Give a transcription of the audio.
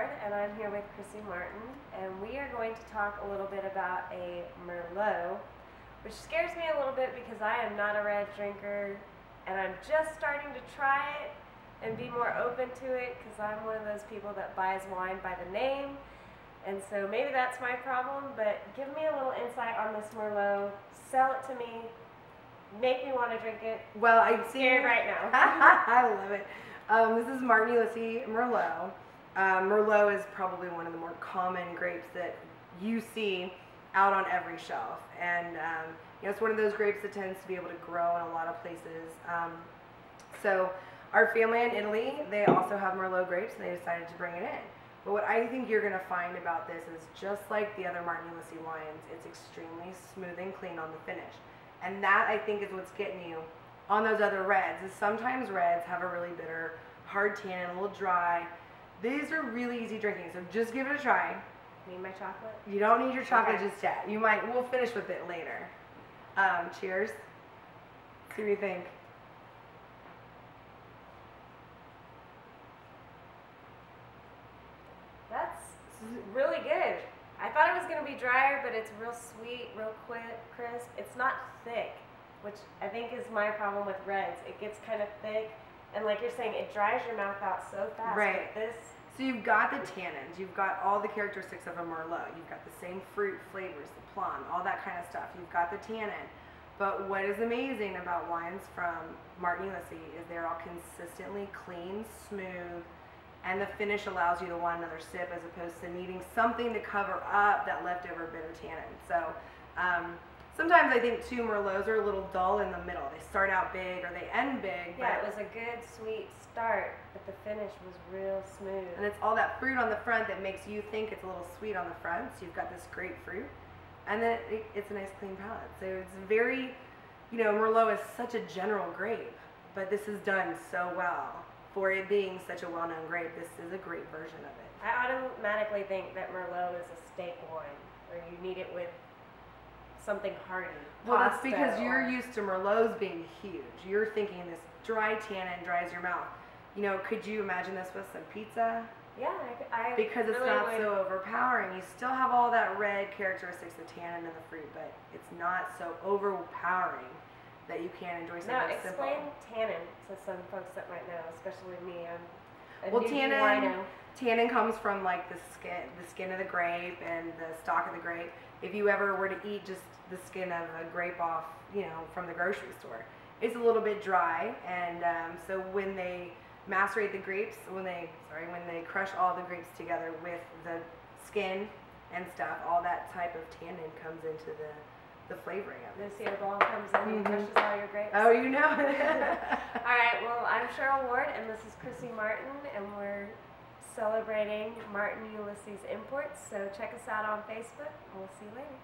Ward, and I'm here with Chrissy Martin, and we are going to talk a little bit about a Merlot, which scares me a little bit because I am not a red drinker, and I'm just starting to try it and be more open to it because I'm one of those people that buys wine by the name, and so maybe that's my problem, but give me a little insight on this Merlot, sell it to me, make me want to drink it. Well, I'm scared right now. I love it. This is Martin Ulisse Merlot. Merlot is probably one of the more common grapes that you see out on every shelf, and it's one of those grapes that tends to be able to grow in a lot of places. So our family in Italy, they also have Merlot grapes, and they decided to bring it in. But what I think you're going to find about this is just like the other Martin Ulisse wines, it's extremely smooth and clean on the finish. And that, I think, is what's getting you on those other reds. Is sometimes reds have a really bitter, hard tannin, a little dry. These are really easy drinking, so just give it a try. Need my chocolate? You don't need your chocolate Okay. just yet. We'll finish with it later. Cheers. See what you think. That's really good. I thought it was going to be drier, but it's real sweet, real quick, crisp. It's not thick, which I think is my problem with reds. It gets kind of thick, and like you're saying, it dries your mouth out so fast. Right. But this, So you've got the tannins, you've got all the characteristics of a Merlot, you've got the same fruit flavors, the plum, all that kind of stuff. You've got the tannin. But what is amazing about wines from Martin Ulisse is they're all consistently clean, smooth, and the finish allows you to want another sip as opposed to needing something to cover up that leftover bitter tannin. So sometimes I think too Merlots are a little dull in the middle. They start out big or they end big. yeah, it was a good sweet start, but the finish was real smooth. And it's all that fruit on the front that makes you think it's a little sweet on the front. So you've got this grapefruit, and then it's a nice clean palate. So it's very, Merlot is such a general grape, but this is done so well. For it being such a well-known grape, this is a great version of it. I automatically think that Merlot is a steak wine, or you need it with something hearty. Well, that's pasta because you're or- used to Merlots being huge. You're thinking this dry tannin dries your mouth. Could you imagine this with some pizza? Yeah, I Because it's really not would. so overpowering. You still have all that red characteristics, the tannin and the fruit, but it's not so overpowering that you can't enjoy something Now, simple. explain tannin to some folks that might know, especially me. I'm a Well, newbie wino. tannin comes from like the skin of the grape and the stalk of the grape. If you ever were to eat just the skin of a grape off, from the grocery store, it's a little bit dry, and so when they macerate the grapes, when they crush all the grapes together with the skin and stuff, all that type of tannin comes into the flavoring of it. Lucia Ball comes in and crushes all your grapes. Oh, you know. All right, well, I'm Cheryl Ward, and this is Chrissy Martin, and we're celebrating Martin Ulisse's Imports, so check us out on Facebook, and we'll see you later.